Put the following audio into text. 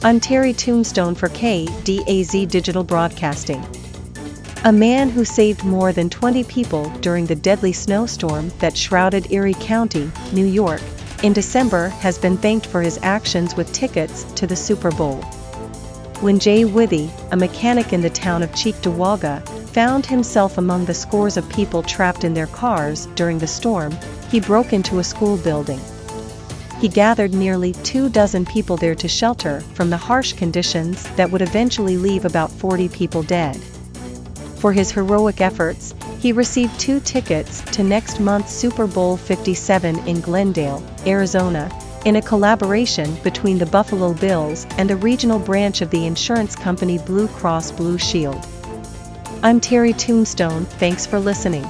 I'm Terry Tombstone for KDAZ Digital Broadcasting. A man who saved more than 20 people during the deadly snowstorm that shrouded Erie County, New York, in December has been thanked for his actions with tickets to the Super Bowl. When Jay Withy, a mechanic in the town of Cheektowaga, found himself among the scores of people trapped in their cars during the storm, he broke into a school building. He gathered nearly 24 people there to shelter from the harsh conditions that would eventually leave about 40 people dead. For his heroic efforts, he received 2 tickets to next month's Super Bowl 57 in Glendale, Arizona, in a collaboration between the Buffalo Bills and the regional branch of the insurance company Blue Cross Blue Shield. I'm Terry Tombstone, thanks for listening.